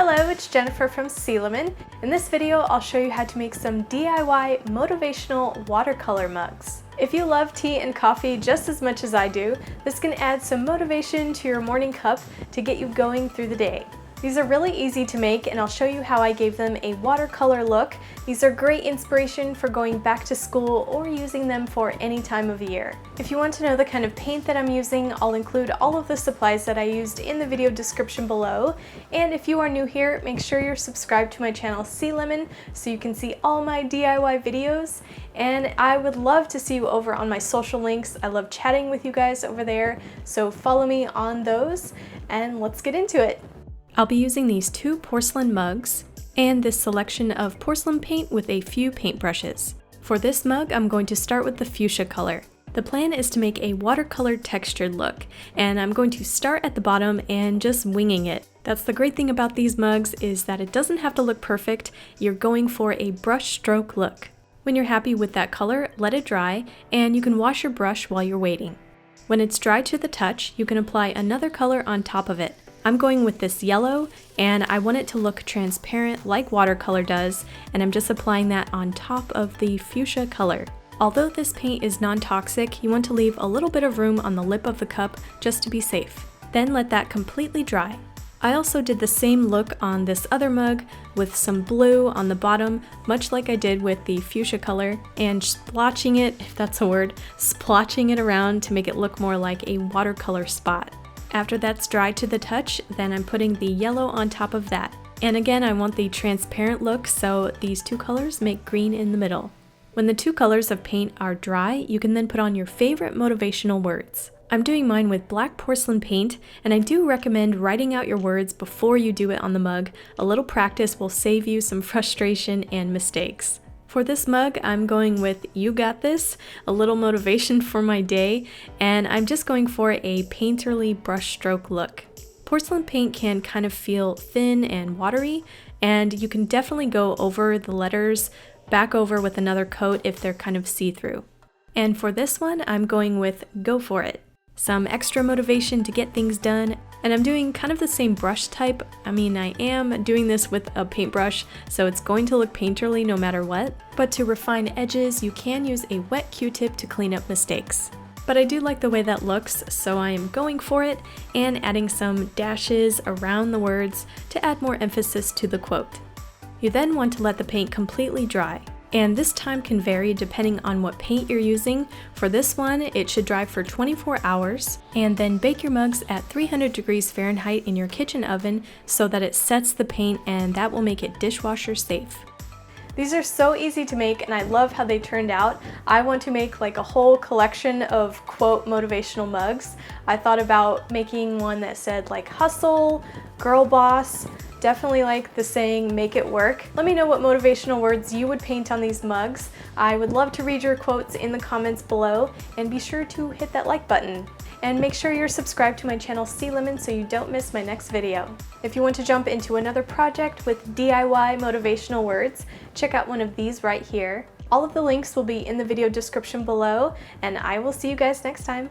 Hello, it's Jennifer from heysealemon. In this video, I'll show you how to make some DIY motivational watercolor mugs. If you love tea and coffee just as much as I do, this can add some motivation to your morning cup to get you going through the day. These are really easy to make, and I'll show you how I gave them a watercolor look. These are great inspiration for going back to school or using them for any time of year. If you want to know the kind of paint that I'm using, I'll include all of the supplies that I used in the video description below. And if you are new here, make sure you're subscribed to my channel heysealemon so you can see all my DIY videos. And I would love to see you over on my social links. I love chatting with you guys over there, so follow me on those and let's get into it. I'll be using these two porcelain mugs and this selection of porcelain paint with a few paintbrushes. For this mug, I'm going to start with the fuchsia color. The plan is to make a watercolor textured look, and I'm going to start at the bottom and just winging it. That's the great thing about these mugs, is that it doesn't have to look perfect. You're going for a brush stroke look. When you're happy with that color, let it dry, and you can wash your brush while you're waiting. When it's dry to the touch, you can apply another color on top of it. I'm going with this yellow, and I want it to look transparent like watercolor does, and I'm just applying that on top of the fuchsia color. Although this paint is non-toxic, you want to leave a little bit of room on the lip of the cup just to be safe. Then let that completely dry. I also did the same look on this other mug with some blue on the bottom, much like I did with the fuchsia color, and splotching it, if that's a word, splotching it around to make it look more like a watercolor spot. After that's dry to the touch, then I'm putting the yellow on top of that. And again, I want the transparent look, so these two colors make green in the middle. When the two colors of paint are dry, you can then put on your favorite motivational words. I'm doing mine with black porcelain paint, and I do recommend writing out your words before you do it on the mug. A little practice will save you some frustration and mistakes. For this mug, I'm going with "You got this," a little motivation for my day, and I'm just going for a painterly brushstroke look. Porcelain paint can kind of feel thin and watery, and you can definitely go over the letters back over with another coat if they're kind of see-through. And for this one, I'm going with "Go for it." Some extra motivation to get things done, and I'm doing kind of the same brush type. I am doing this with a paintbrush, so it's going to look painterly no matter what, but to refine edges, you can use a wet Q-tip to clean up mistakes. But I do like the way that looks, so I am going for it and adding some dashes around the words to add more emphasis to the quote. You then want to let the paint completely dry. And this time can vary depending on what paint you're using. For this one, it should dry for 24 hours, and then bake your mugs at 300 degrees Fahrenheit in your kitchen oven so that it sets the paint, and that will make it dishwasher safe. These are so easy to make, and I love how they turned out. I want to make like a whole collection of quote motivational mugs. I thought about making one that said like "hustle," "girl boss." Definitely like the saying, "make it work." Let me know what motivational words you would paint on these mugs. I would love to read your quotes in the comments below, and be sure to hit that like button. And make sure you're subscribed to my channel heysealemon so you don't miss my next video. If you want to jump into another project with DIY motivational words, check out one of these right here. All of the links will be in the video description below, and I will see you guys next time.